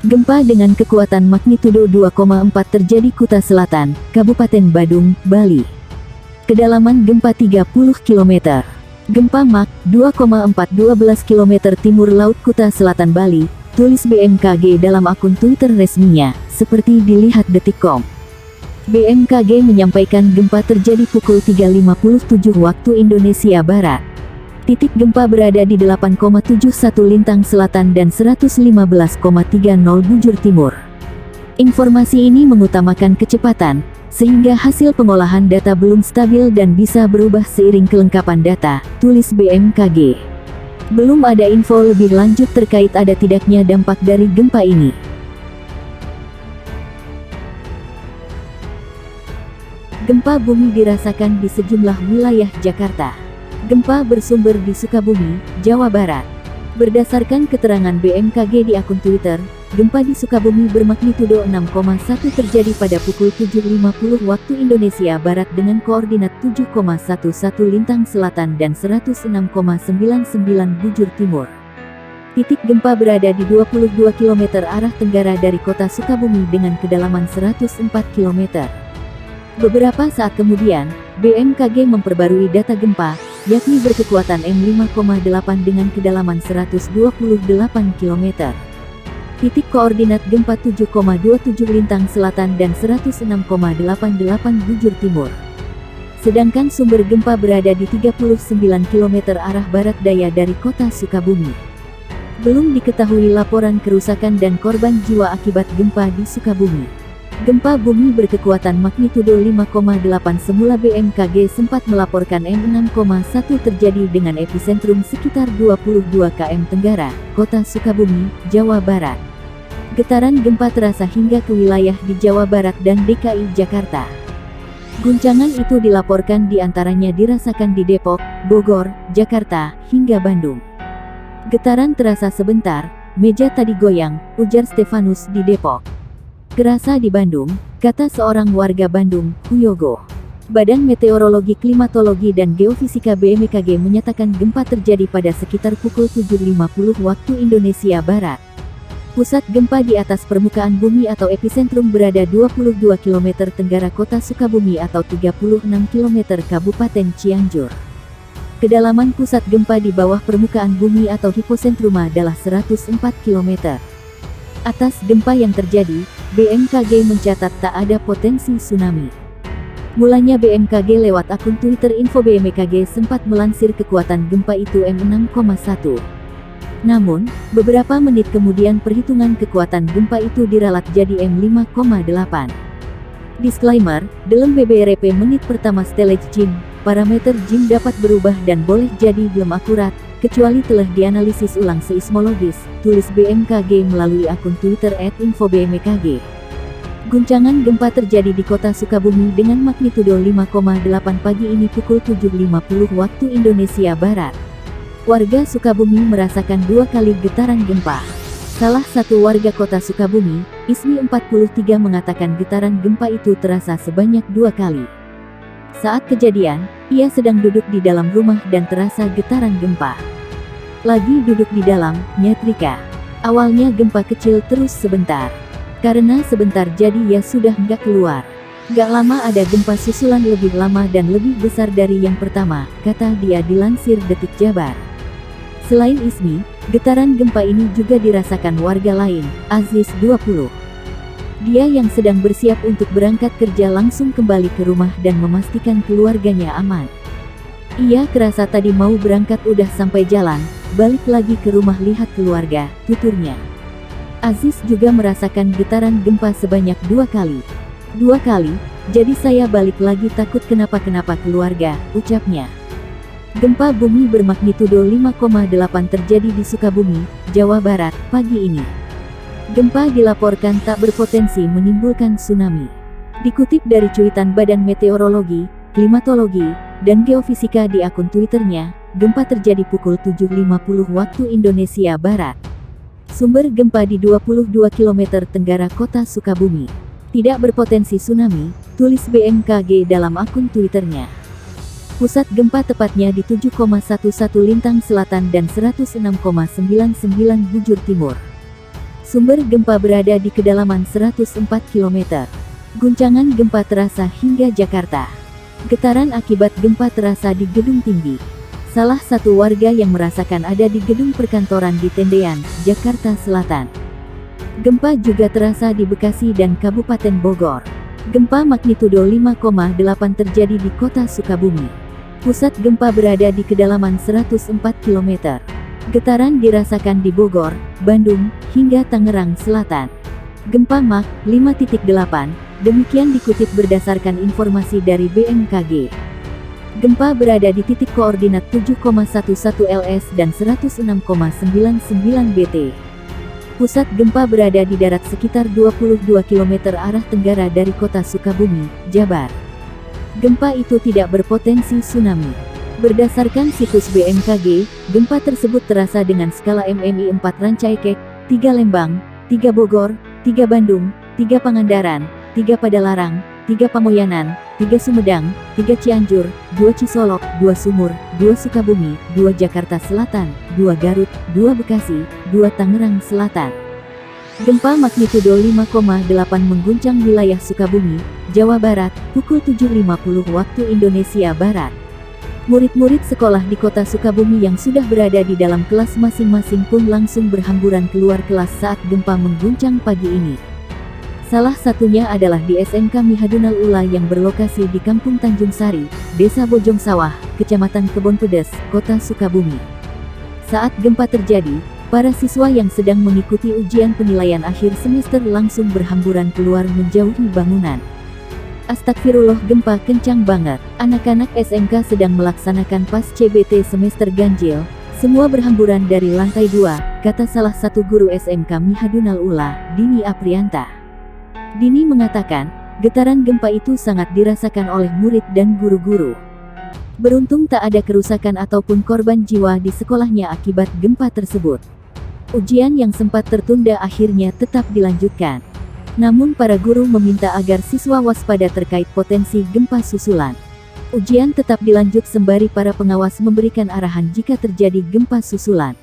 Gempa dengan kekuatan magnitudo 2,4 terjadi Kuta Selatan, Kabupaten Badung, Bali. Kedalaman gempa 30 km. Gempa Mak 2,4 12 km timur laut Kuta Selatan Bali, tulis BMKG dalam akun Twitter resminya, seperti dilihat Detikcom. BMKG menyampaikan gempa terjadi pukul 3.57 waktu Indonesia Barat. Titik gempa berada di 8,71 lintang selatan dan 115,30 bujur timur. Informasi ini mengutamakan kecepatan, sehingga hasil pengolahan data belum stabil dan bisa berubah seiring kelengkapan data, tulis BMKG. Belum ada info lebih lanjut terkait ada tidaknya dampak dari gempa ini. Gempa bumi dirasakan di sejumlah wilayah Jakarta. Gempa bersumber di Sukabumi, Jawa Barat. Berdasarkan keterangan BMKG di akun Twitter, gempa di Sukabumi bermagnitudo 6,1 terjadi pada pukul 7.50 waktu Indonesia Barat dengan koordinat 7,11 lintang selatan dan 106,99 bujur timur. Titik gempa berada di 22 km arah tenggara dari kota Sukabumi dengan kedalaman 104 km. Beberapa saat kemudian, BMKG memperbarui data gempa, yakni berkekuatan M5,8 dengan kedalaman 128 km. Titik koordinat gempa 7,27 lintang selatan dan 106,88 bujur timur. Sedangkan sumber gempa berada di 39 km arah barat daya dari kota Sukabumi. Belum diketahui laporan kerusakan dan korban jiwa akibat gempa di Sukabumi. Gempa bumi berkekuatan magnitudo 5,8 semula BMKG sempat melaporkan M6,1 terjadi dengan epicentrum sekitar 22 km tenggara, kota Sukabumi, Jawa Barat. Getaran gempa terasa hingga ke wilayah di Jawa Barat dan DKI Jakarta. Guncangan itu dilaporkan diantaranya dirasakan di Depok, Bogor, Jakarta, hingga Bandung. Getaran terasa sebentar, meja tadi goyang, ujar Stefanus di Depok. Kerasa di Bandung, kata seorang warga Bandung, Huyogo. Badan Meteorologi Klimatologi dan Geofisika BMKG menyatakan gempa terjadi pada sekitar pukul 7.50 waktu Indonesia Barat. Pusat gempa di atas permukaan bumi atau epicentrum berada 22 km tenggara kota Sukabumi atau 36 km Kabupaten Cianjur. Kedalaman pusat gempa di bawah permukaan bumi atau hipocentrum adalah 104 km. Atas gempa yang terjadi, BMKG mencatat tak ada potensi tsunami. Mulanya BMKG lewat akun Twitter info BMKG sempat melansir kekuatan gempa itu M6,1. Namun, beberapa menit kemudian perhitungan kekuatan gempa itu diralat jadi M5,8. Disclaimer, dalam BBRP menit pertama Stellage Jim, parameter Jim dapat berubah dan boleh jadi belum akurat, kecuali telah dianalisis ulang seismologis, tulis BMKG melalui akun Twitter @infobmkg. Guncangan gempa terjadi di kota Sukabumi dengan magnitudo 5,8 pagi ini pukul 7.50 waktu Indonesia Barat. Warga Sukabumi merasakan 2 kali getaran gempa. Salah satu warga kota Sukabumi, Ismi 43 mengatakan getaran gempa itu terasa sebanyak 2 kali. Saat kejadian, ia sedang duduk di dalam rumah dan terasa getaran gempa. Lagi duduk di dalam, nyetrika. Awalnya gempa kecil terus sebentar. Karena sebentar jadi ya sudah nggak keluar. Gak lama ada gempa susulan lebih lama dan lebih besar dari yang pertama, kata dia dilansir Detik Jabar. Selain Ismi, getaran gempa ini juga dirasakan warga lain, Aziz 20. Dia yang sedang bersiap untuk berangkat kerja langsung kembali ke rumah dan memastikan keluarganya aman. Ia kerasa tadi mau berangkat udah sampai jalan, balik lagi ke rumah lihat keluarga, tuturnya. Aziz juga merasakan getaran gempa sebanyak 2 kali. 2 kali, jadi saya balik lagi takut kenapa-kenapa keluarga, ucapnya. Gempa bumi bermagnitudo 5,8 terjadi di Sukabumi, Jawa Barat, pagi ini. Gempa dilaporkan tak berpotensi menimbulkan tsunami. Dikutip dari cuitan Badan Meteorologi, Klimatologi, dan Geofisika di akun Twitternya, gempa terjadi pukul 7.50 waktu Indonesia Barat. Sumber gempa di 22 km tenggara kota Sukabumi. Tidak berpotensi tsunami, tulis BMKG dalam akun Twitternya. Pusat gempa tepatnya di 7,11 lintang selatan dan 106,99 bujur timur. Sumber gempa berada di kedalaman 104 km. Guncangan gempa terasa hingga Jakarta. Getaran akibat gempa terasa di gedung tinggi. Salah satu warga yang merasakan ada di gedung perkantoran di Tendean, Jakarta Selatan. Gempa juga terasa di Bekasi dan Kabupaten Bogor. Gempa magnitudo 5,8 terjadi di kota Sukabumi. Pusat gempa berada di kedalaman 104 km. Getaran dirasakan di Bogor, Bandung, hingga Tangerang Selatan. Gempa Mach 5.8, demikian dikutip berdasarkan informasi dari BMKG. Gempa berada di titik koordinat 7,11 LS dan 106,99 BT. Pusat gempa berada di darat sekitar 22 km arah tenggara dari kota Sukabumi, Jabar. Gempa itu tidak berpotensi tsunami. Berdasarkan situs BMKG, gempa tersebut terasa dengan skala MMI 4 Rancaikek, 3 Lembang, 3 Bogor, 3 Bandung, 3 Pangandaran, 3 Padalarang, 3 Pamoyanan, 3 Sumedang, 3 Cianjur, 2 Cisolok, 2 Sumur, 2 Sukabumi, 2 Jakarta Selatan, 2 Garut, 2 Bekasi, 2 Tangerang Selatan. Gempa magnitudo 5,8 mengguncang wilayah Sukabumi, Jawa Barat, pukul 7.50 waktu Indonesia Barat. Murid-murid sekolah di kota Sukabumi yang sudah berada di dalam kelas masing-masing pun langsung berhamburan keluar kelas saat gempa mengguncang pagi ini. Salah satunya adalah di SMK Mihadunal Ula yang berlokasi di Kampung Tanjung Sari, Desa Bojong Sawah, Kecamatan Kebon Pedes, Kota Sukabumi. Saat gempa terjadi, para siswa yang sedang mengikuti ujian penilaian akhir semester langsung berhamburan keluar menjauhi bangunan. Astagfirullah, gempa kencang banget. Anak-anak SMK sedang melaksanakan pas CBT semester ganjil. Semua berhamburan dari lantai 2, kata salah satu guru SMK Mihadunal Ula, Dini Aprianta. Dini mengatakan, getaran gempa itu sangat dirasakan oleh murid dan guru-guru. Beruntung tak ada kerusakan ataupun korban jiwa di sekolahnya akibat gempa tersebut. Ujian yang sempat tertunda akhirnya tetap dilanjutkan. Namun para guru meminta agar siswa waspada terkait potensi gempa susulan. Ujian tetap dilanjut sembari para pengawas memberikan arahan jika terjadi gempa susulan.